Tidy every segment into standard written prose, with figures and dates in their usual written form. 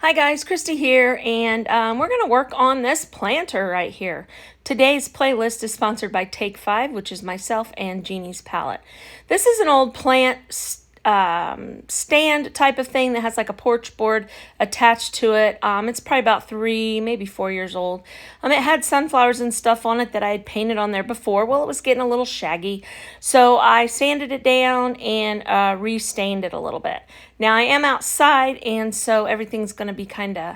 Hi guys, Christy here, and we're going to work on this planter right here. Today's playlist is sponsored by Take 5, which is myself and Jeannie's palette. This is an old plant stand type of thing that has like a porch board attached to it. It's probably about 3, maybe 4 years old. It had sunflowers and stuff on it that I had painted on there before. Well, it was getting a little shaggy, so I sanded it down and re-stained it a little bit. Now I am outside, and so everything's going to be kind of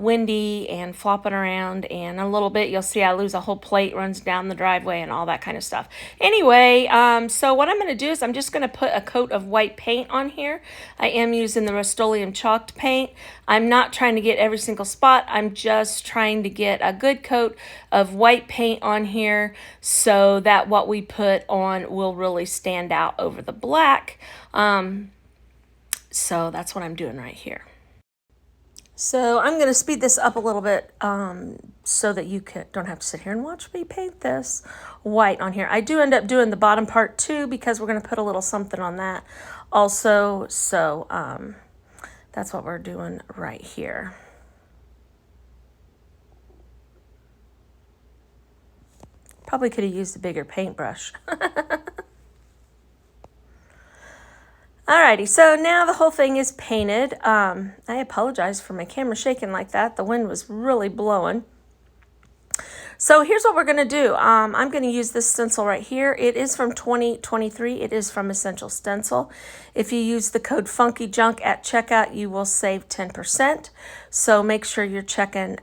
windy and flopping around, and a little bit you'll see I lose a whole plate, runs down the driveway and all that kind of stuff. Anyway, so what I'm going to do is I'm just going to put a coat of white paint on here. I am using the Rust-Oleum chalked paint. I'm not trying to get every single spot. I'm just trying to get a good coat of white paint on here so that what we put on will really stand out over the black. So that's what I'm doing right here. So I'm going to speed this up a little bit so that you don't have to sit here and watch me paint this white on here. I do end up doing the bottom part too because we're going to put a little something on that also. So that's what we're doing right here. Probably could have used a bigger paintbrush. Alrighty, so now the whole thing is painted. I apologize for my camera shaking like that. The wind was really blowing. So here's what we're going to do. I'm going to use this stencil right here. It is from 2023. It is from Essential Stencil. If you use the code FUNKYJUNK at checkout, you will save 10%. So make sure you're checking,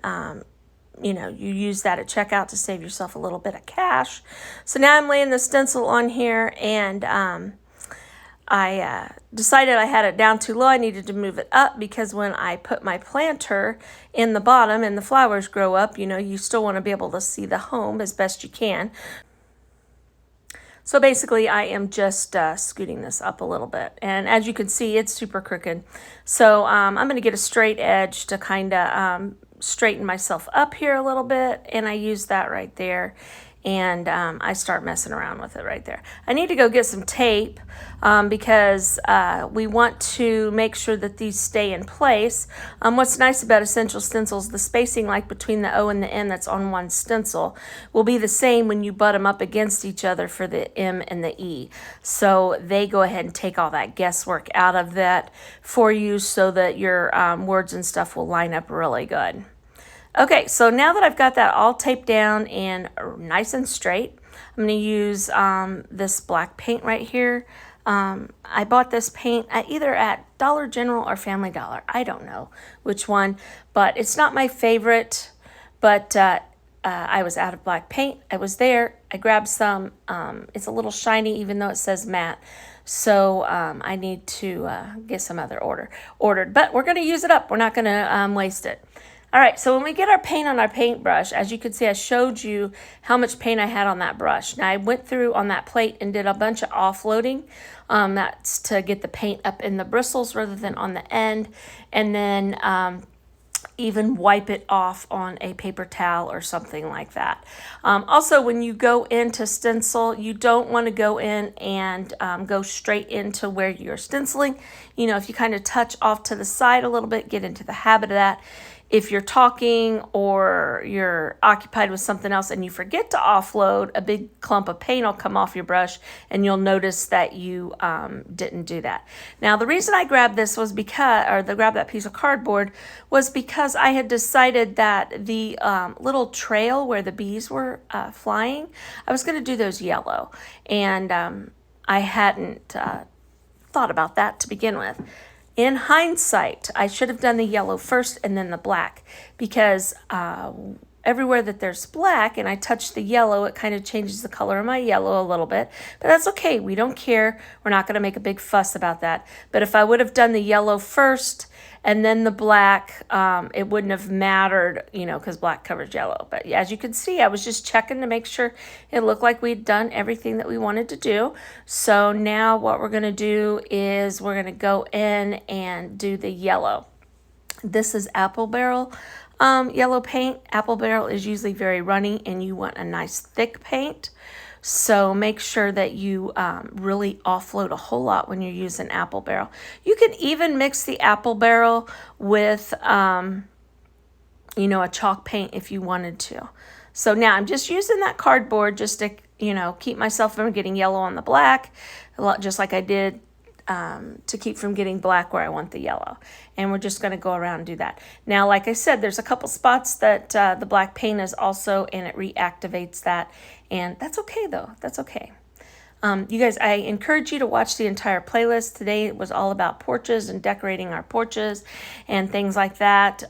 you use that at checkout to save yourself a little bit of cash. So now I'm laying the stencil on here, and I decided I had it down too low. I needed to move it up because when I put my planter in the bottom and the flowers grow up, you still want to be able to see the home as best you can. So basically I am just scooting this up a little bit. And as you can see, it's super crooked. So I'm going to get a straight edge to kind of straighten myself up here a little bit. And I use that right there. And I start messing around with it right there. I need to go get some tape because we want to make sure that these stay in place. What's nice about Essential Stencils, the spacing like between the O and the N that's on one stencil will be the same when you butt them up against each other for the M and the E. So they go ahead and take all that guesswork out of that for you so that your words and stuff will line up really good. Okay, so now that I've got that all taped down and nice and straight, I'm going to use this black paint right here. I bought this paint either at Dollar General or Family Dollar. I don't know which one, but it's not my favorite. But I was out of black paint. I was there. I grabbed some. It's a little shiny even though it says matte. So I need to get some other ordered. But we're going to use it up. We're not going to waste it. All right, so when we get our paint on our paintbrush, as you can see, I showed you how much paint I had on that brush. Now, I went through on that plate and did a bunch of offloading. That's to get the paint up in the bristles rather than on the end. And then even wipe it off on a paper towel or something like that. Also, when you go into stencil, you don't want to go in and go straight into where you're stenciling. If you kind of touch off to the side a little bit, get into the habit of that. If you're talking or you're occupied with something else and you forget to offload, a big clump of paint will come off your brush and you'll notice that you didn't do that. Now, the reason I grabbed this was grabbed that piece of cardboard was because I had decided that the little trail where the bees were flying, I was going to do those yellow. And I hadn't thought about that to begin with. In hindsight, I should have done the yellow first and then the black because everywhere that there's black and I touch the yellow, it kind of changes the color of my yellow a little bit. But that's okay. We don't care. We're not going to make a big fuss about that. But if I would have done the yellow first and then the black, it wouldn't have mattered, because black covers yellow. But as you can see, I was just checking to make sure it looked like we'd done everything that we wanted to do. So now what we're going to do is we're going to go in and do the yellow. This is Apple Barrel yellow paint. Apple Barrel is usually very runny and you want a nice thick paint. So make sure that you really offload a whole lot when you're using apple barrel. You can even mix the apple barrel with, you know, a chalk paint if you wanted to. So now I'm just using that cardboard just to, you know, keep myself from getting yellow on the black, just like I did to keep from getting black where I want the yellow. And we're just going to go around and do that. Now, like I said, there's a couple spots that the black paint is also, and it reactivates that. And that's okay, though. That's okay. You guys, I encourage you to watch the entire playlist. Today it was all about porches and decorating our porches and things like that.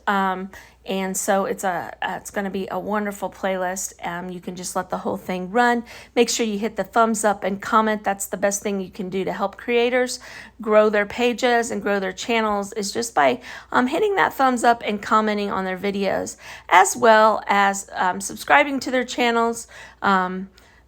And so it's going to be a wonderful playlist. You can just let the whole thing run. Make sure you hit the thumbs up and comment. That's the best thing you can do to help creators grow their pages and grow their channels, is just by hitting that thumbs up and commenting on their videos, as well as subscribing to their channels.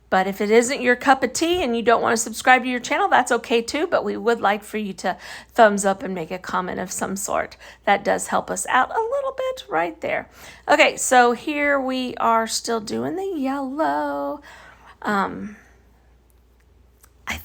But if it isn't your cup of tea and you don't want to subscribe to your channel, that's okay too. But we would like for you to thumbs up and make a comment of some sort. That does help us out a little bit right there. Okay, so here we are still doing the yellow.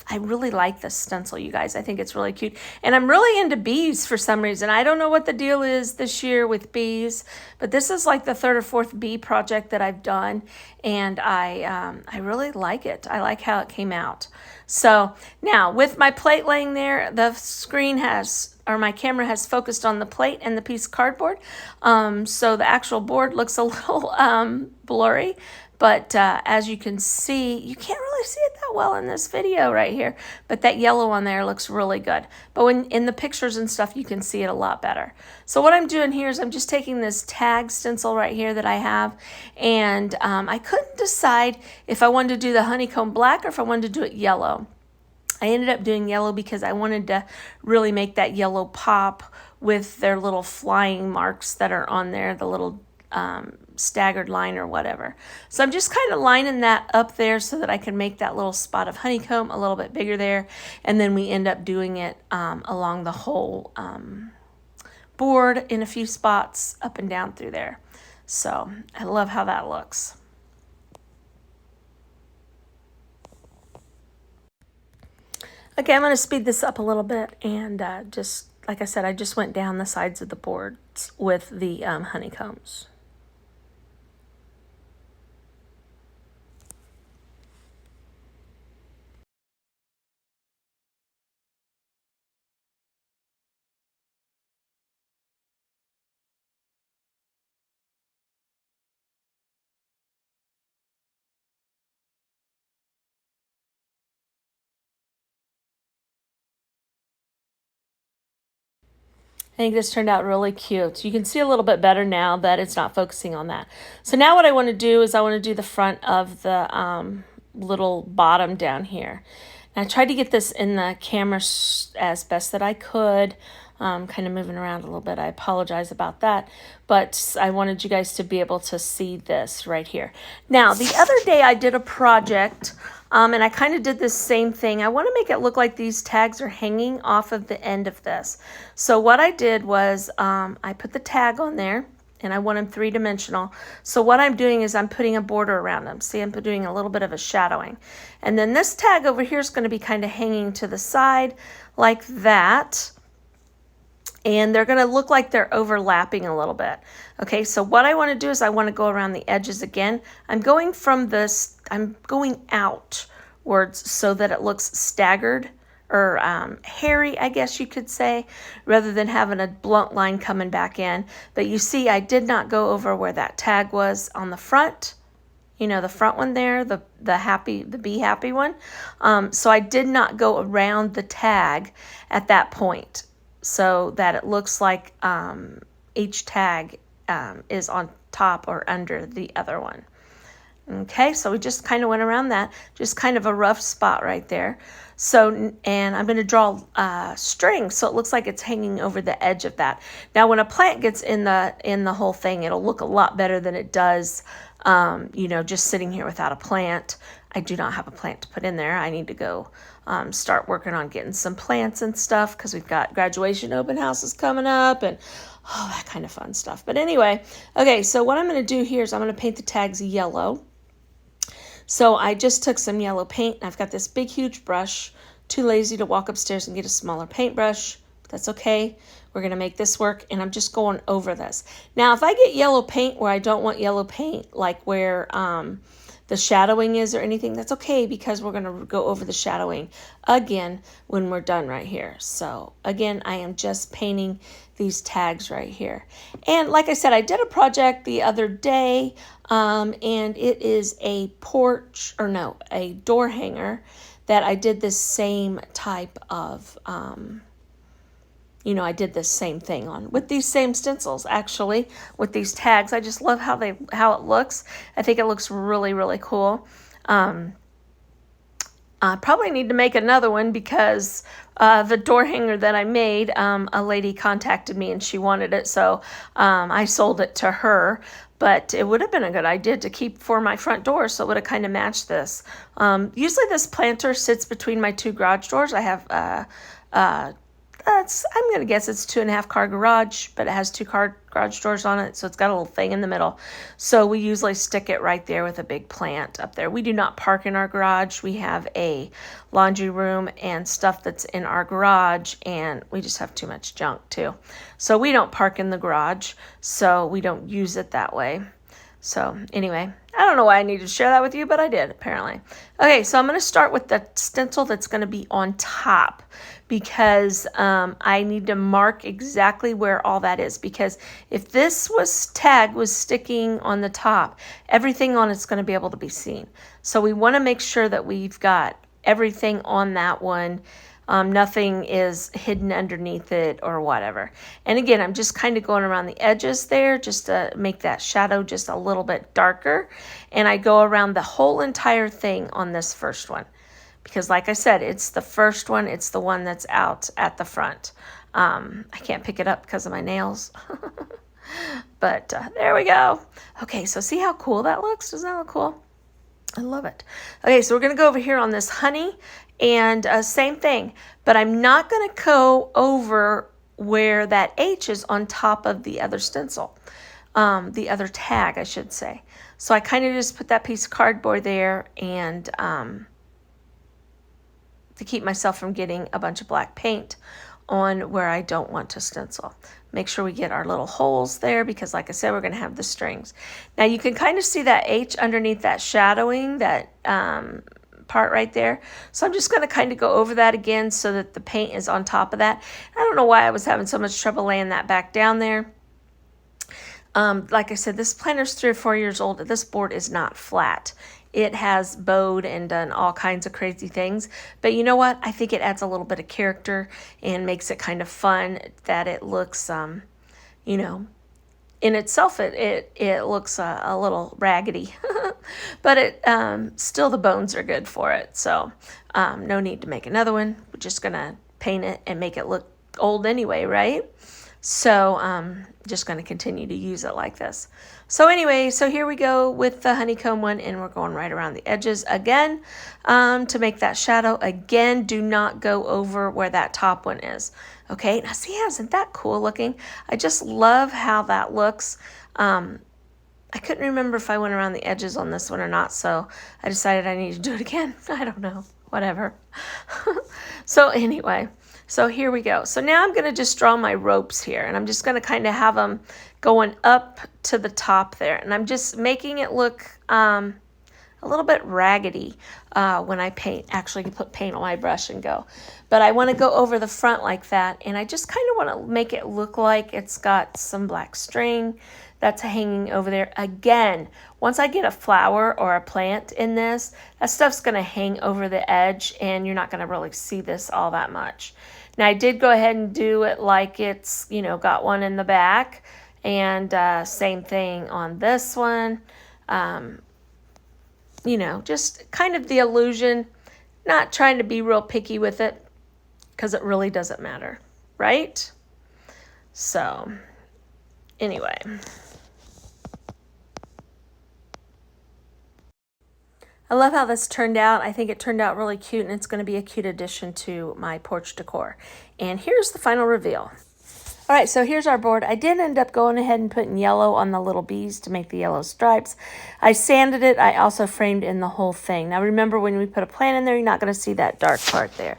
I really like this stencil, you guys. I think it's really cute. And I'm really into bees for some reason. I don't know what the deal is this year with bees, but this is like the third or fourth bee project that I've done. And I really like it. I like how it came out. So now with my plate laying there, the screen has, or my camera has focused on the plate and the piece of cardboard. So the actual board looks a little blurry. But as you can see, you can't really see it that well in this video right here. But that yellow on there looks really good. But when in the pictures and stuff, you can see it a lot better. So what I'm doing here is I'm just taking this tag stencil right here that I have. And I couldn't decide if I wanted to do the honeycomb black or if I wanted to do it yellow. I ended up doing yellow because I wanted to really make that yellow pop with their little flying marks that are on there, the little staggered line or whatever. So I'm just kind of lining that up there so that I can make that little spot of honeycomb a little bit bigger there. And then we end up doing it along the whole board in a few spots up and down through there. So I love how that looks. Okay, I'm going to speed this up a little bit, and just like I said, I just went down the sides of the boards with the honeycombs. I think this turned out really cute. You can see a little bit better now that it's not focusing on that. So now what I want to do is I want to do the front of the little bottom down here. And I tried to get this in the camera as best that I could. Kind of moving around a little bit. I apologize about that. But I wanted you guys to be able to see this right here. Now, the other day I did a project, and I kind of did this same thing. I want to make it look like these tags are hanging off of the end of this. So what I did was I put the tag on there, and I want them three-dimensional. So what I'm doing is I'm putting a border around them. See, I'm doing a little bit of a shadowing. And then this tag over here is going to be kind of hanging to the side like that. And they're going to look like they're overlapping a little bit. Okay, so what I want to do is I want to go around the edges again. I'm going from this, I'm going outwards so that it looks staggered or hairy, I guess you could say, rather than having a blunt line coming back in. But you see, I did not go over where that tag was on the front. You know, the front one there, the Be Happy one. So I did not go around the tag at that point, so that it looks like each tag is on top or under the other one. Okay, so we just kind of went around that, just kind of a rough spot right there. So, and I'm going to draw string so it looks like it's hanging over the edge of that. Now, when a plant gets in the whole thing, it'll look a lot better than it does, you know, just sitting here without a plant. I do not have a plant to put in there. I need to go start working on getting some plants and stuff because we've got graduation open houses coming up and all that kind of fun stuff. But anyway, okay, so what I'm going to do here is I'm going to paint the tags yellow. So I just took some yellow paint. I've got this big, huge brush. Too lazy to walk upstairs and get a smaller paintbrush. That's okay. We're going to make this work, and I'm just going over this. Now, if I get yellow paint where I don't want yellow paint, like where the shadowing is or anything, that's okay, because we're going to go over the shadowing again when we're done right here. So again, I am just painting these tags right here. And like I said, I did a project the other day, and it is a door hanger that I did this same type of, I did this same thing on with these same stencils, actually, with these tags. I just love how it looks. I think it looks really, really cool. I probably need to make another one, because the door hanger that I made, a lady contacted me and she wanted it, so I sold it to her. But it would have been a good idea to keep for my front door, so it would have kind of matched this. Usually this planter sits between my two garage doors. I have I'm going to guess it's 2.5 car garage, but it has 2 car garage doors on it, so it's got a little thing in the middle. So we usually stick it right there with a big plant up there. We do not park in our garage. We have a laundry room and stuff that's in our garage, and we just have too much junk too. So we don't park in the garage, so we don't use it that way. So anyway, I don't know why I needed to share that with you, but I did, apparently. Okay, so I'm going to start with the stencil that's going to be on top, because I need to mark exactly where all that is. Because if this tag was sticking on the top, everything on it's going to be able to be seen. So we want to make sure that we've got everything on that one. Nothing is hidden underneath it or whatever. And again, I'm just kind of going around the edges there just to make that shadow just a little bit darker. And I go around the whole entire thing on this first one, because like I said, it's the first one. It's the one that's out at the front. I can't pick it up because of my nails. But there we go. Okay, so see how cool that looks? Doesn't that look cool? I love it. Okay, so we're going to go over here on this honey, and same thing, but I'm not going to go over where that H is on top of the other stencil, the other tag, I should say. So I kind of just put that piece of cardboard there, and to keep myself from getting a bunch of black paint on where I don't want to stencil. Make sure we get our little holes there, because like I said, we're going to have the strings. Now you can kind of see that H underneath that shadowing, that part right there. So I'm just going to kind of go over that again so that the paint is on top of that. I don't know why I was having so much trouble laying that back down there. Like I said, this planter's 3 or 4 years old. This board is not flat. It has bowed and done all kinds of crazy things. But you know what? I think it adds a little bit of character and makes it kind of fun that it looks, in itself, it looks a little raggedy. But it still, the bones are good for it. So no need to make another one. We're just going to paint it and make it look old anyway, right? So just going to continue to use it like this. So anyway, so here we go with the honeycomb one, and we're going right around the edges again to make that shadow. Again, do not go over where that top one is. Okay, now see, isn't that cool looking? I just love how that looks. I couldn't remember if I went around the edges on this one or not, so I decided I need to do it again. I don't know, whatever. So anyway, so here we go. So now I'm going to just draw my ropes here, and I'm just going to kind of have them going up to the top there. And I'm just making it look a little bit raggedy when I paint. Actually, put paint on my brush and go. But I want to go over the front like that, and I just kind of want to make it look like it's got some black string that's hanging over there. Again, once I get a flower or a plant in this, that stuff's going to hang over the edge, and you're not going to really see this all that much. Now, I did go ahead and do it like it's, got one in the back, and same thing on this one. Just kind of the illusion, not trying to be real picky with it, because it really doesn't matter, right? So, anyway. I love how this turned out. I think it turned out really cute, and it's going to be a cute addition to my porch decor. And here's the final reveal. All right, so here's our board. I did end up going ahead and putting yellow on the little bees to make the yellow stripes. I sanded it. I also framed in the whole thing. Now remember, when we put a plant in there, you're not going to see that dark part there.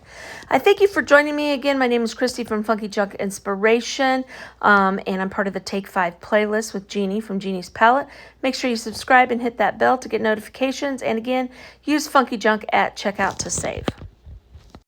I thank you for joining me again. My name is Christy from Funky Junk Inspiration, and I'm part of the Take 5 playlist with Jeannie from Jeannie's Palette. Make sure you subscribe and hit that bell to get notifications. And again, use Funky Junk at checkout to save.